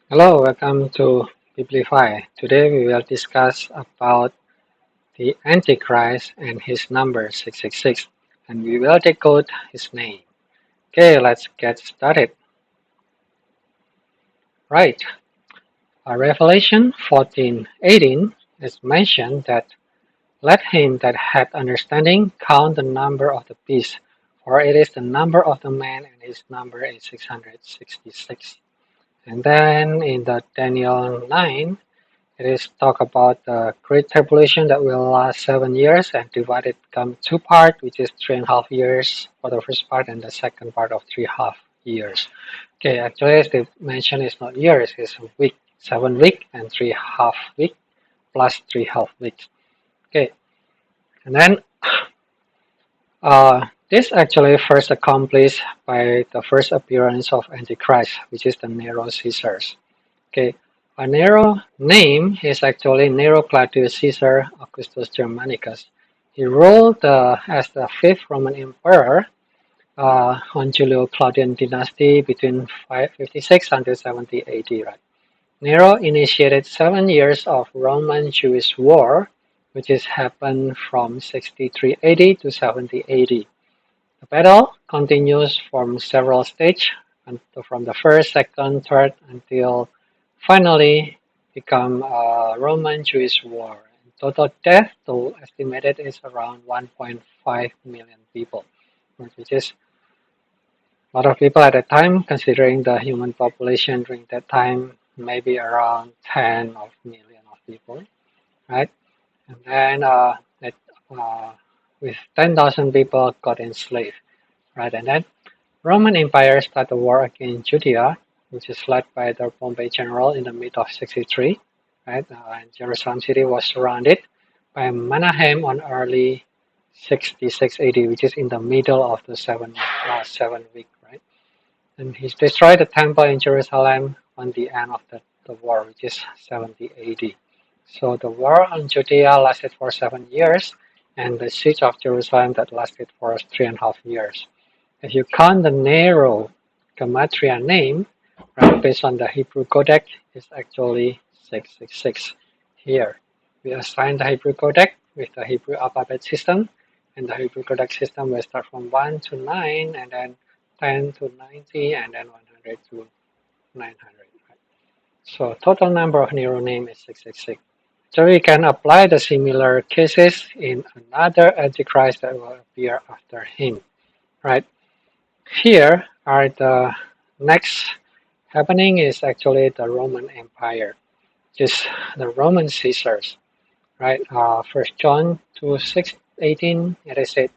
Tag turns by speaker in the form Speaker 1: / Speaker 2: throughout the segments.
Speaker 1: Hello, welcome to Biblify. Today we will discuss about the Antichrist and his number 666, and we will decode his name. Okay, let's get started. Right, Revelation 14:18 is mentioned that let him that hath understanding count the number of the beast, for it is the number of the man, and his number is 666. And then in the Daniel 9, it is talk about the Great Tribulation that will last 7 years and divided become two parts, which is 3.5 years for the first part and the second part of 3.5 years. Okay, actually as they mention it's not years, it's a week, 7 week and 3.5 week plus 3.5 weeks. Okay, and then this actually first accomplished by the first appearance of Antichrist, which is the Nero Caesars. Okay, a Nero name is actually Nero Claudius Caesar Augustus Germanicus. He ruled as the fifth Roman emperor on Julio-Claudian dynasty between 556 until 70 AD. Right? Nero initiated 7 years of Roman-Jewish war, which has happened from 63 AD to 70 AD. The battle continues from several stages, from the first, second, third, until finally become a Roman-Jewish war. Total death toll estimated is around 1.5 million people, which is a lot of people at that time, considering the human population during that time, maybe around 10 of million of people, right? And then with 10,000 people got enslaved, right? And then Roman Empire started a war against Judea, which is led by the Pompey general in the mid of 63. Right, and Jerusalem city was surrounded by Menahem on early 66 AD, which is in the middle of the 7 week. Right, and he destroyed the temple in Jerusalem on the end of the war, which is 70 AD. So the war on Judea lasted for 7 years, and the siege of Jerusalem that lasted for 3.5 years. If you count the Nero Gematria name, right, based on the Hebrew Codex, it's actually 666 here. We assign the Hebrew Codex with the Hebrew alphabet system, and the Hebrew Codex system will start from 1 to 9, and then 10 to 90, and then 100 to 900. Right? So total number of Nero name is 666. So we can apply the similar cases in another Antichrist that will appear after him. Right? Here are the next happening is actually the Roman Empire, just the Roman Caesars, right? First John 2:6-18, it is said,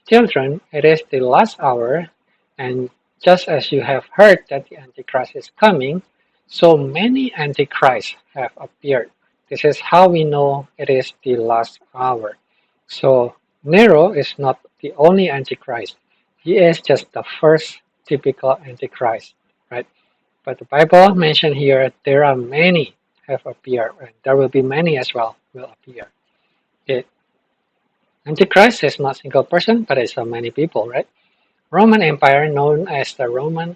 Speaker 1: children, it is the last hour, and just as you have heard that the Antichrist is coming, so many Antichrists have appeared. This is how we know it is the last hour. So Nero is not the only Antichrist. He is just the first typical Antichrist, right? But the Bible mentioned here there are many have appeared, and there will be many as well will appear. Okay. Antichrist is not a single person, but it's many people, right? Roman Empire, known as the Roman,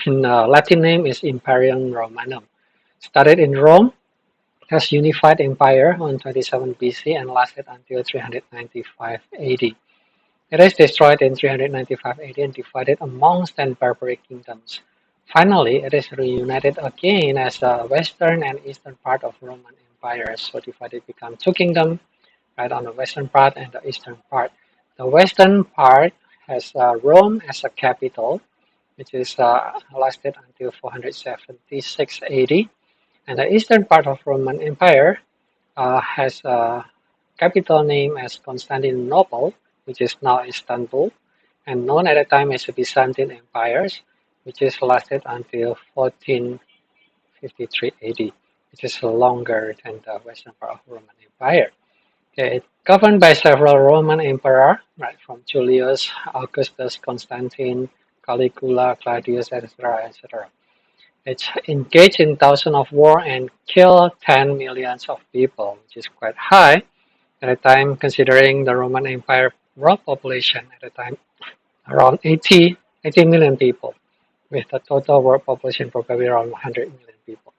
Speaker 1: in Latin name is Imperium Romanum, started in Rome as unified empire on 27 BC and lasted until 395 AD. It is destroyed in 395 AD and divided amongst 10 barbaric kingdoms. Finally, it is reunited again as the western and eastern part of Roman Empire. So divided become two kingdoms, right, on the western part and the eastern part. The western part has Rome as a capital, which is lasted until 476 AD. And the eastern part of Roman Empire has a capital name as Constantinople, which is now Istanbul, and known at the time as the Byzantine Empire, which is lasted until 1453 AD, which is longer than the western part of Roman Empire. Okay, it's governed by several Roman emperors, right, from Julius, Augustus, Constantine, Caligula, Claudius, etc., etc. It's engaged in thousands of war and killed 10 millions of people, which is quite high at the time, considering the Roman Empire world population at the time around 80 million people, with the total world population probably around 100 million people.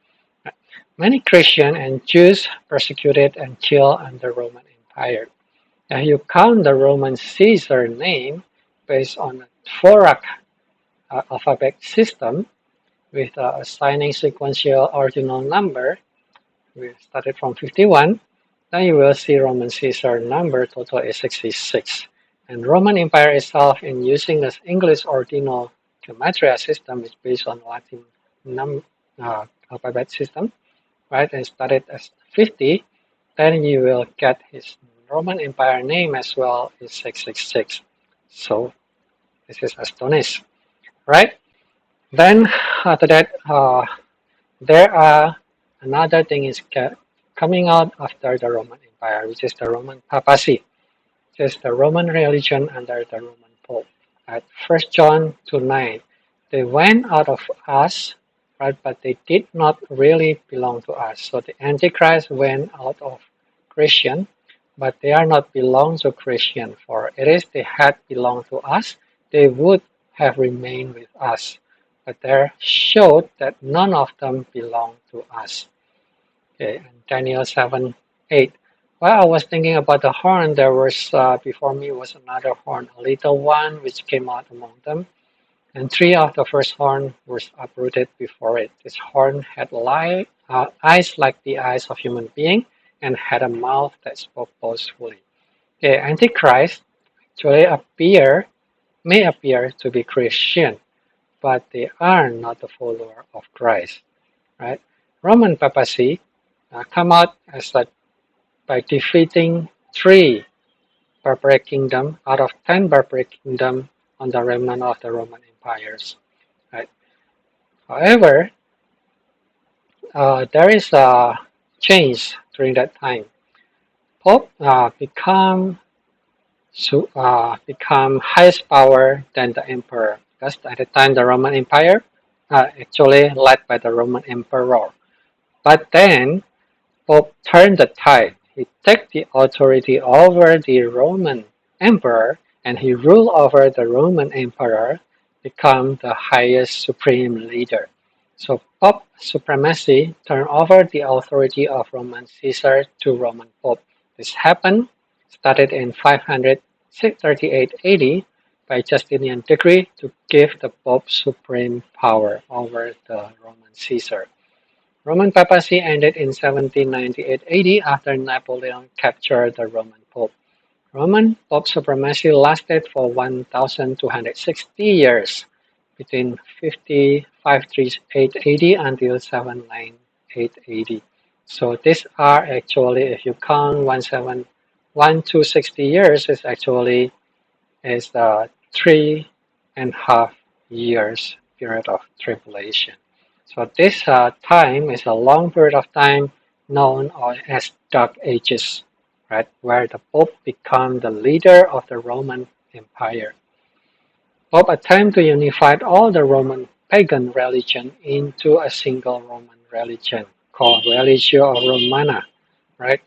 Speaker 1: Many Christians and Jews persecuted and killed under Roman Empire. Now you count the Roman Caesar name based on a Dvorak alphabet system with assigning sequential ordinal number. We started from 51. Then you will see Roman Caesar number total is 66. And Roman Empire itself, in using this English ordinal gematria system, is based on Latin alphabet system, right? And started as 50. Then you will get his Roman Empire name as well is 666. So this is Astonis, right? Then after that, there are another thing is coming out after the Roman Empire, which is the Roman papacy, which is the Roman religion under the Roman Pope. At 1 John 2:9, they went out of us, right, but they did not really belong to us. So the Antichrist went out of Christian, but they are not belong to Christian. For it is they had belonged to us, they would have remained with us. But there showed that none of them belong to us. Okay, and Daniel 7:8. While I was thinking about the horn, there was before me was another horn, a little one which came out among them, and three of the first horn were uprooted before it. This horn had eyes like the eyes of human being, and had a mouth that spoke boastfully. Okay, Antichrist actually may appear to be Christian, but they are not the follower of Christ, right? Roman papacy come out as that by defeating three barbaric kingdom out of 10 barbaric kingdom on the remnant of the Roman empires, right? However, there is a change during that time. Pope become highest power than the emperor, because at the time the Roman Empire actually led by the Roman emperor. But then Pope turned the tide. He took the authority over the Roman emperor, and he ruled over the Roman emperor, become the highest supreme leader. So Pope supremacy turned over the authority of Roman Caesar to Roman Pope. This happened, started in 538 AD by Justinian decree to give the Pope supreme power over the Roman Caesar. Roman papacy ended in 1798 AD after Napoleon captured the Roman Pope. Roman Pope supremacy lasted for 1,260 years, between 538 AD until 798 AD. So these are actually, if you count 1,260 years, is actually is the 3.5 years period of tribulation. So this time is a long period of time known as Dark Ages, right, where the Pope became the leader of the Roman Empire. Pope attempted to unify all the Roman pagan religion into a single Roman religion called Religio Romana, right?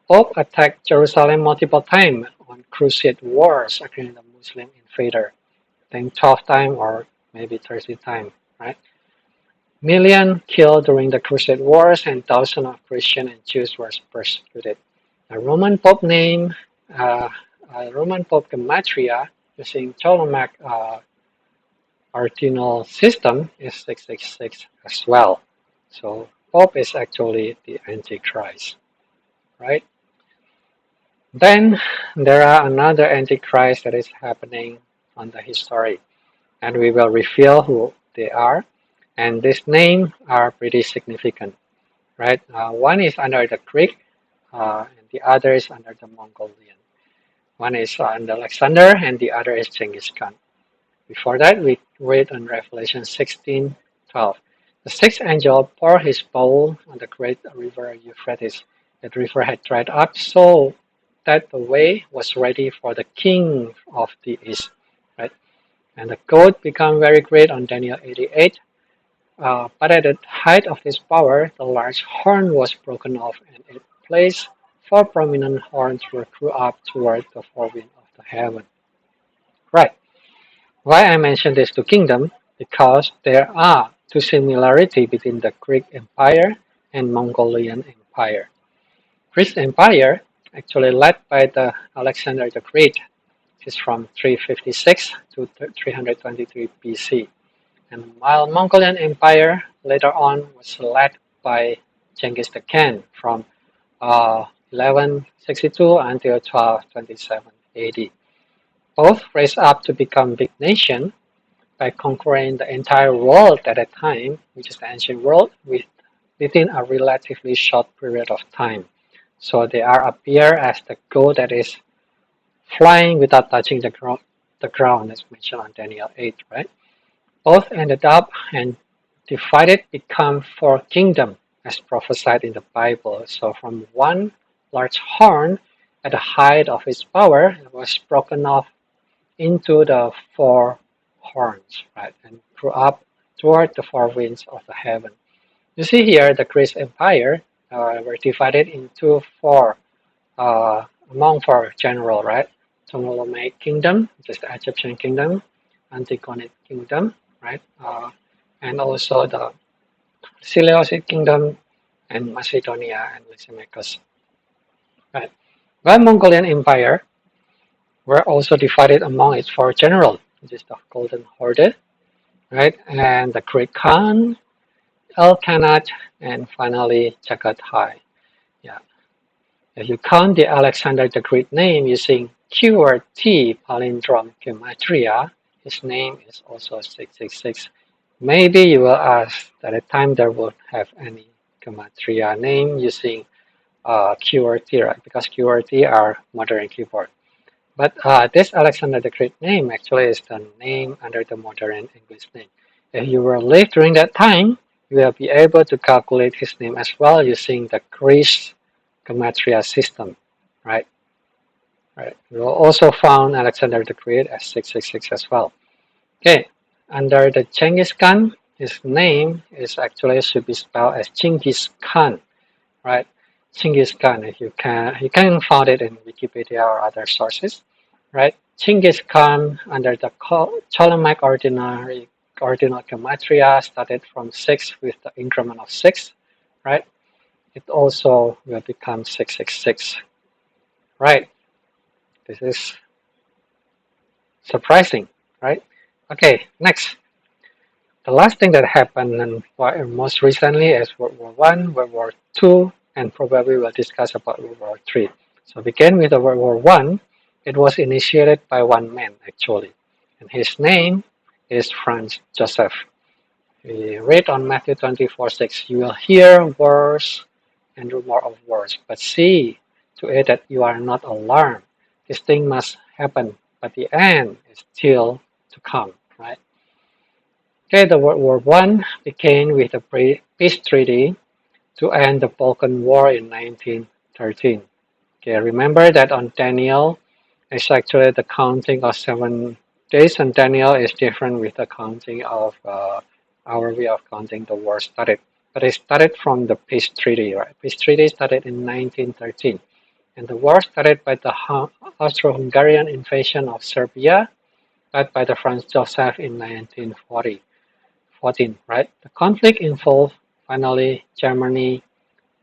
Speaker 1: Pope attacked Jerusalem multiple times on crusade wars against the Muslim invader. I think 12 times or maybe 30 times, right? Millions killed during the Crusade Wars, and thousands of Christians and Jews were persecuted. The Roman Pope name, Roman Pope gematria, using Ptolemaic ordinal system, is 666 as well. So Pope is actually the Antichrist, right? Then there are another Antichrist that is happening on the history, and we will reveal who they are. And these names are pretty significant, right? One is under the Greek, and the other is under the Mongolian. One is under Alexander, and the other is Genghis Khan. Before that, we read in Revelation 16:12. The sixth angel poured his bowl on the great river Euphrates. That river had dried up so that the way was ready for the king of the east, right? And the goat became very great on Daniel 88. But at the height of his power, the large horn was broken off, and its place 4 prominent horns were grew up toward the four winds of the heaven. Right. Why I mention these two kingdoms? because there are two similarities between the Greek Empire and Mongolian Empire. Greek Empire, actually led by the Alexander the Great, is from 356 to 323 BC, and while Mongolian Empire later on was led by Genghis Khan from 1162 until 1227 AD. Both raised up to become big nations by conquering the entire world at a time, which is the ancient world, within a relatively short period of time. So they are appear as the goal that is flying without touching the ground, as mentioned on Daniel 8, right? Both ended up and divided become four kingdoms, as prophesied in the Bible. So from one large horn at the height of its power, it was broken off into the four horns, right, and grew up toward the four winds of the heaven. You see here the Greek Empire were divided into four among four general, right? Ptolemaic kingdom, which is the Egyptian kingdom, Antichrist kingdom, right, and also the Seleucid kingdom and Macedonia and Lysimachus, right. While Mongolian Empire were also divided among its four generals, which is the Golden Horde, right, and the Great Khan, Ilkhanate, and finally Chagatai. Yeah. If you count the Alexander the Great name using QRT palindrome gematria, his name is also 666. Maybe you will ask at the time there won't have any gematria name using QRT, right? Because QRT are modern keyboard. But this Alexander the Great name actually is the name under the modern English name. If you were alive during that time, you will be able to calculate his name as well using the Greek gematria system, right? Right. We will also found Alexander the Great as 666 as well. Okay, under the Genghis Khan, his name is actually should be spelled as Genghis Khan, right? Genghis Khan, if you can find it in Wikipedia or other sources, right? Genghis Khan under the Ptolemaic ordinal gematria started from 6 with the increment of 6, right? It also will become 666, right? This is surprising, right? Okay, next. The last thing that happened and most recently is World War One, World War Two, and probably we'll discuss about World War Three. So begin with the World War One. It was initiated by one man actually, and his name is Franz Joseph. We read on Matthew 24:6. You will hear wars and rumor of wars, but see to it that you are not alarmed. This thing must happen, but the end is still to come, right? Okay, the World War One began with a peace treaty to end the Balkan War in 1913. Okay, remember that on Daniel, it's actually the counting of 7 days, and Daniel is different with the counting of our way of counting the war started. But it started from the peace treaty, right? Peace treaty started in 1913, and the war started by the Austro-Hungarian invasion of Serbia, led by the Franz Joseph in 1940. 14, right? The conflict involved finally Germany,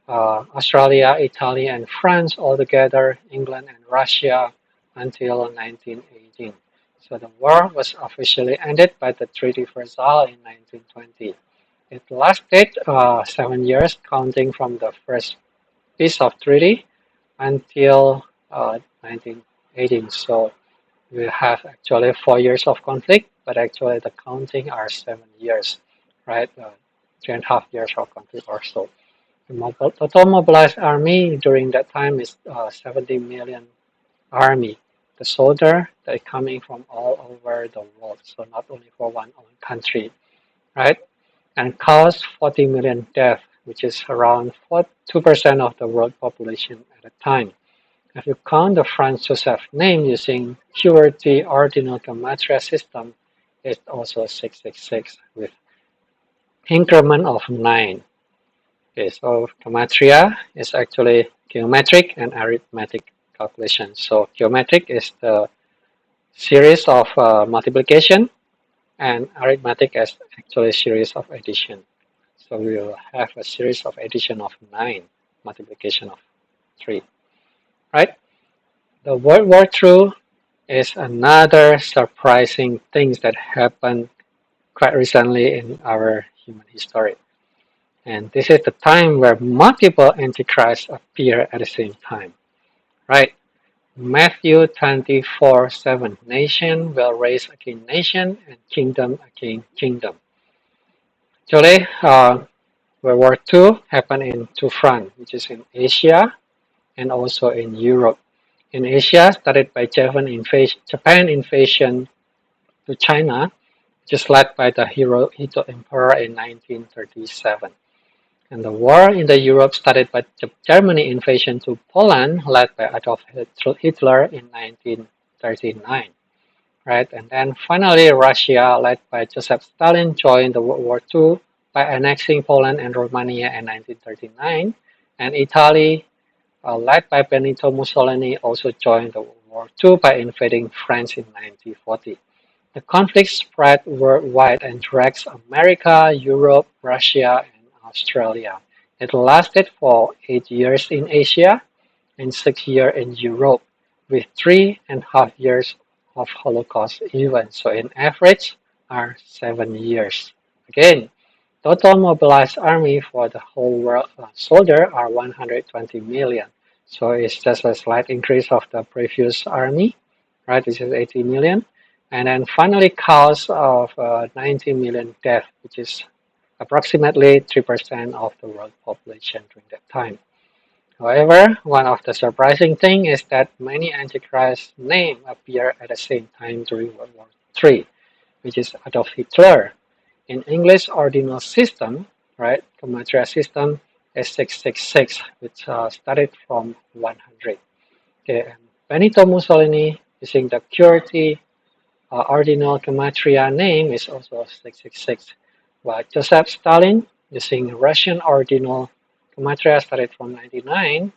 Speaker 1: Australia, Italy, and France altogether, England and Russia until 1918. So the war was officially ended by the Treaty of Versailles in 1920. It lasted 7 years, counting from the first piece of treaty until 1918. So we have actually 4 years of conflict, but actually the counting are 7 years, right? 3.5 years of conflict or so. The total mobilized army during that time is 70 million army. The soldier that is coming from all over the world, so not only for one own country, right? And caused 40 million deaths, which is around 2% of the world population at the time. If you count the Franz Joseph name using QWERTY ordinal gematria system, it's also 666 with increment of 9. Okay, so gematria is actually geometric and arithmetic calculation. So geometric is the series of multiplication, and arithmetic is actually a series of addition. So we will have a series of addition of 9, multiplication of 3, right? The World War II is another surprising thing that happened quite recently in our human history. And this is the time where multiple antichrists appear at the same time, right? Matthew 24:7, nation will raise against nation and kingdom against kingdom. Today, World War II happened in two fronts, which is in Asia and also in Europe. In Asia, started by Japan invasion to China, which is led by the Hirohito Emperor in 1937. And the war in the Europe started by the Germany invasion to Poland, led by Adolf Hitler in 1939. Right, and then finally Russia, led by Joseph Stalin, joined the World War II by annexing Poland and Romania in 1939, and Italy, led by Benito Mussolini, also joined the World War II by invading France in 1940. The conflict spread worldwide and dragged America, Europe, Russia, and Australia. It lasted for 8 years in Asia and 6 years in Europe, with 3.5 years of Holocaust events. So in average are 7 years. Again, total mobilized army for the whole world soldier are 120 million. So it's just a slight increase of the previous army, right, which is 80 million. And then finally cost of 90 million death, which is approximately 3% of the world population during that time. However, one of the surprising things is that many Antichrist names appear at the same time during World War III, which is Adolf Hitler. In English ordinal system, right, Gematria system is 666, which started from 100. Okay, and Benito Mussolini using the QWERTY ordinal Gematria name is also 666, while Joseph Stalin using Russian ordinal Gematria started from 99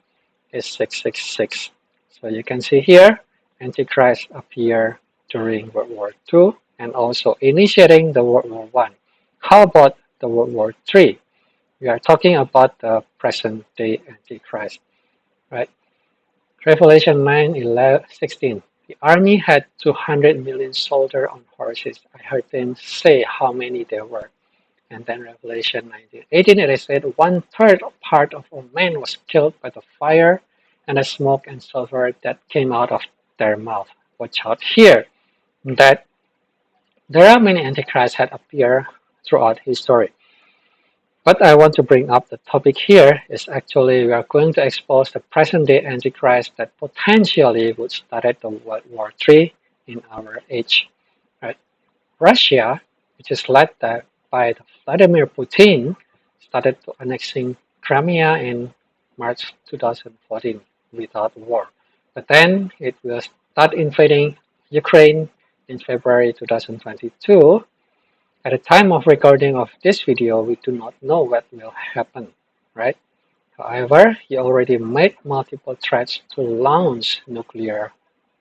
Speaker 1: is 666. So you can see here, Antichrist appear during World War II and also initiating the World War I. How about the World War III? We are talking about the present day Antichrist, right? Revelation 9:16. The army had 200 million soldiers on horses. I heard them say how many there were. And then Revelation 19:18, it is said, 1/3 part of all men was killed by the fire and the smoke and sulfur that came out of their mouth. Watch out here that there are many antichrists that appear throughout history. What I want to bring up the topic here is actually we are going to expose the present day antichrist that potentially would start the World War III in our age. Right? Russia, which is led by Vladimir Putin, started to annexing Crimea in March 2014 without war. But then it will start invading Ukraine in February 2022. At the time of recording of this video, we do not know what will happen, right? However, he already made multiple threats to launch nuclear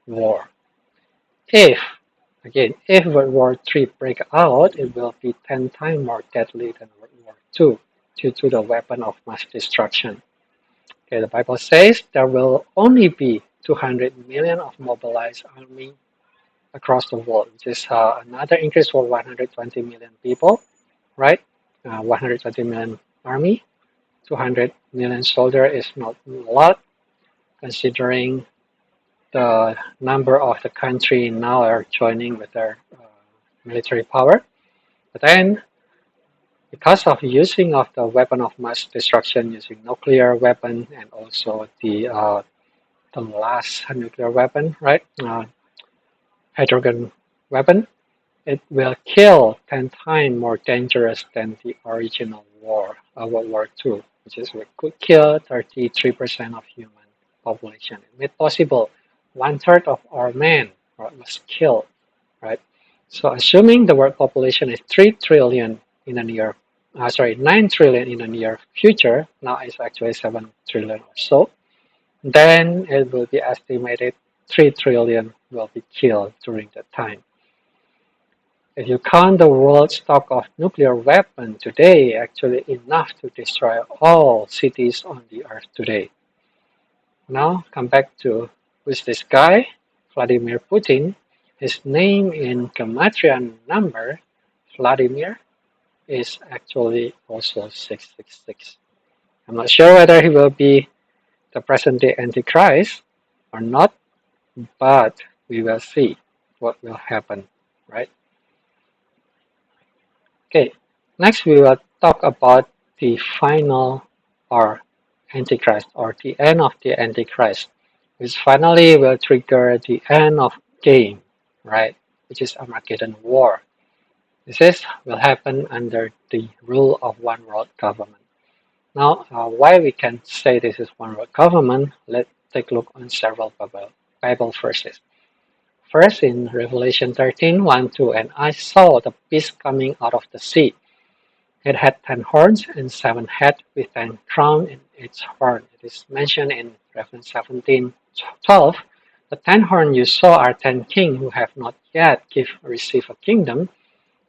Speaker 1: war. If if World War III breaks out, it will be 10 times more deadly than World War II due to the weapon of mass destruction. Okay, the Bible says there will only be 200 million of mobilized army across the world, which is another increase for 120 million people, right? 120 million army, 200 million soldier is not a lot considering the number of the country now are joining with their military power. But then, because of using of the weapon of mass destruction, using nuclear weapon and also the last nuclear weapon, right? Hydrogen weapon, it will kill 10 times more dangerous than the original war, World War II, which is it could kill 33% of human population. It made possible 1/3 of our men was killed, right? So assuming the world population is 3 trillion in a near, 9 trillion in the near future, now it's actually 7 trillion or so, then it will be estimated 3 trillion will be killed during that time. If you count the world's stock of nuclear weapons today, actually enough to destroy all cities on the earth today. Now come back to who's this guy? Vladimir Putin. His name in Gematria number, Vladimir, is actually also 666. I'm not sure whether he will be the present day Antichrist or not, but we will see what will happen, right? Okay, next we will talk about the final or Antichrist or the end of the Antichrist, which finally will trigger the end of game, right? Which is Armageddon War. Will happen under the rule of one world government. Now, why we can say this is one world government? Let's take a look on several Bible verses. First, in Revelation 13, 1, 2, and I saw the beast coming out of the sea. It had 10 horns and 7 heads with 10 crowns in its horn. It is mentioned in Revelation 17:12. The 10 horns you saw are 10 kings who have not yet received a kingdom,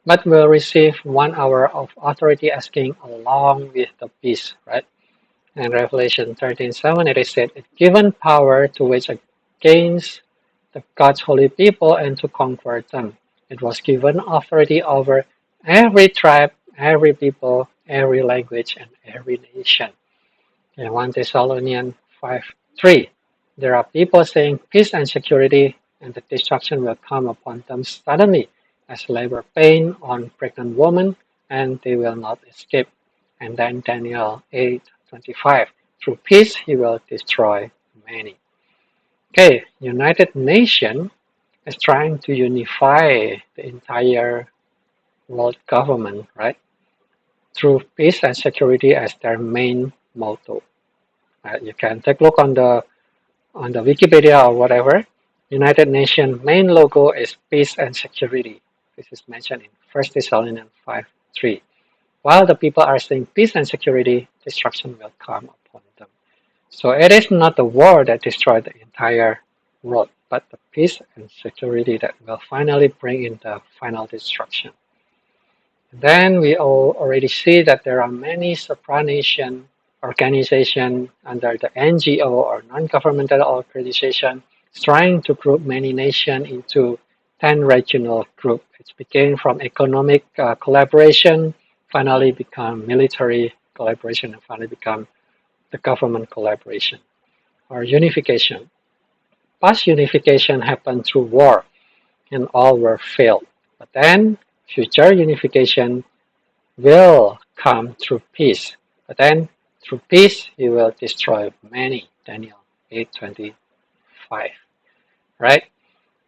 Speaker 1: but will receive 1 hour of authority as king along with the beast, right? In Revelation 13:7, it is said, "It given power to wage against the God's holy people and to conquer them. It was given authority over every tribe, every people, every language, and every nation." In 1 Thessalonians 5:3, there are people saying peace and security, and the destruction will come upon them suddenly, as labor pain on pregnant women, and they will not escape. And then Daniel 8:25, through peace he will destroy many. Okay, United Nations is trying to unify the entire world government, right? Through peace and security as their main motto. You can take a look on the Wikipedia or whatever. United Nations main logo is peace and security. This is mentioned in 1 Thessalonians 5:3. While the people are saying peace and security, destruction will come upon them. So it is not the war that destroyed the entire world, but the peace and security that will finally bring in the final destruction. Then we all already see that there are many supranational organizations under the NGO or non-governmental organization trying to group many nations into 10 regional groups. It began from economic collaboration, finally become military collaboration, and finally become the government collaboration or unification. Past unification happened through war and all were failed. But then future unification will come through peace. But then through peace he will destroy many. Daniel 8:25. Right?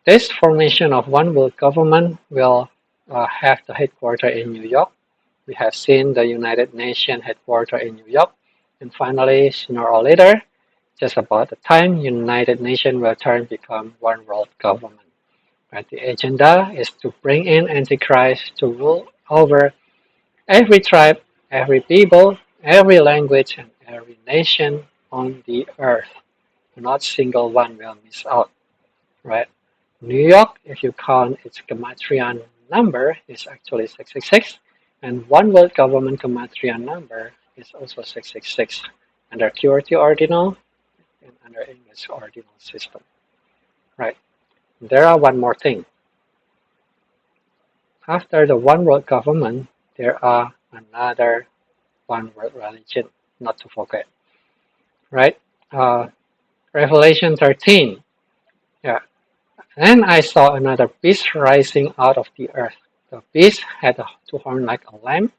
Speaker 1: This formation of one world government will have the headquarters in New York. We have seen the United Nations headquarters in New York. And finally, sooner or later, just about the time, United Nations will turn become one world government. Right? The agenda is to bring in Antichrist to rule over every tribe, every people, every language, and every nation on the earth. Not single one will miss out. Right? New York, if you count its Gematrian number, is actually 666, and one world government Gematrian number is also 666 under QRT ordinal and under English ordinal system. Right. There are one more thing. After the one world government, there are another one world religion, not to forget. Right? Revelation 13. Yeah. And I saw another beast rising out of the earth. The beast had 2 horns like a lamb,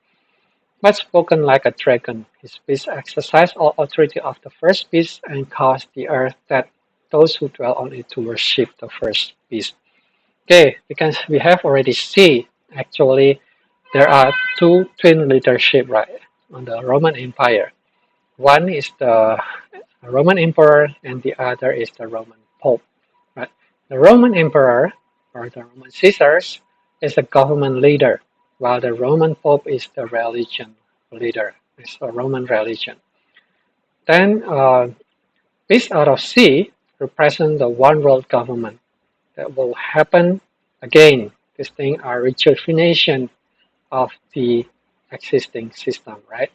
Speaker 1: but spoken like a dragon. His beast exercised all authority of the first beast and caused the earth that those who dwell on it to worship the first beast. Okay, because we have already seen actually there are 2 twin leadership right on the Roman Empire. One is the Roman Emperor and the other is the Roman Pope. Right? The Roman Emperor or the Roman Caesars is the government leader, while the Roman Pope is the religion leader. It's the Roman religion. Then beast out of sea represent the one world government that will happen again. This thing are rejuvenation of the existing system, right?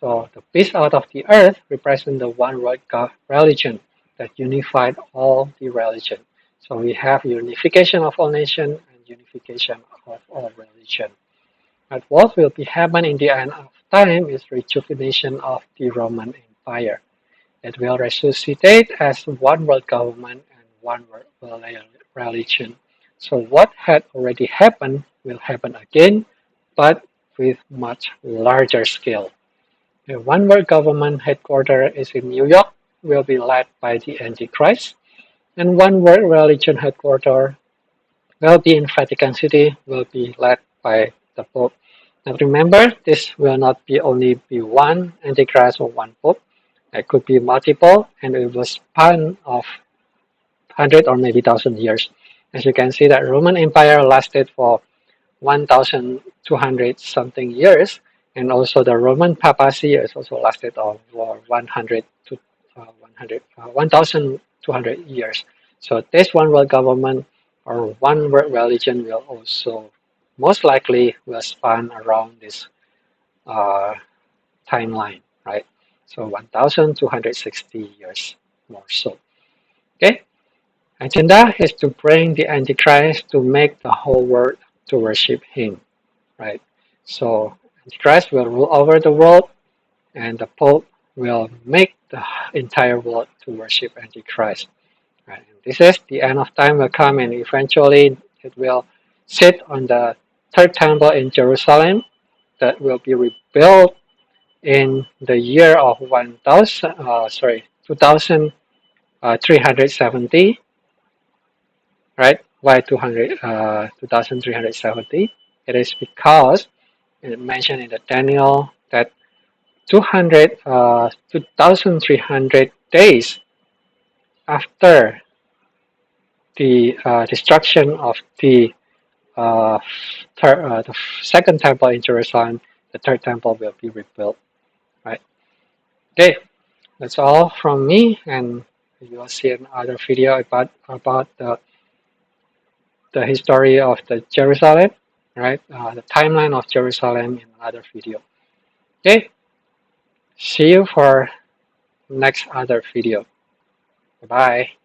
Speaker 1: So the peace out of the earth represents the one world God religion that unified all the religion. So we have unification of all nations and unification of all religion. But what will be happen in the end of time is rejuvenation of the Roman Empire. It will resuscitate as one world government and one world religion. So what had already happened will happen again, but with much larger scale. The one world government headquarters is in New York, will be led by the Antichrist, and one world religion headquarters will be in Vatican City, will be led by the Pope. Now remember, this will not be only be one Antichrist or one Pope. It could be multiple, and it will span of 100 or maybe 1,000 years. As you can see, that Roman Empire lasted for 1,200 something years, and also the Roman papacy is also lasted for 100 to 1,200 years. So this one world government or one world religion will also most likely will span around this uh, timeline, right? So 1,260 years more so. Okay, agenda is to bring the Antichrist to make the whole world to worship him, right? So Antichrist will rule over the world, and the Pope will make the entire world to worship Antichrist. Right? And this is the end of time will come, and eventually it will sit on the third temple in Jerusalem that will be rebuilt in the year of 2370, right? Why 2370? It is because it mentioned in the Daniel that 2300 days after the destruction of the second temple in Jerusalem, the third temple will be rebuilt, right? Okay, that's all from me, and you will see another video about the history of the Jerusalem, right? The timeline of Jerusalem in another video. Okay, see you for next other video. Bye.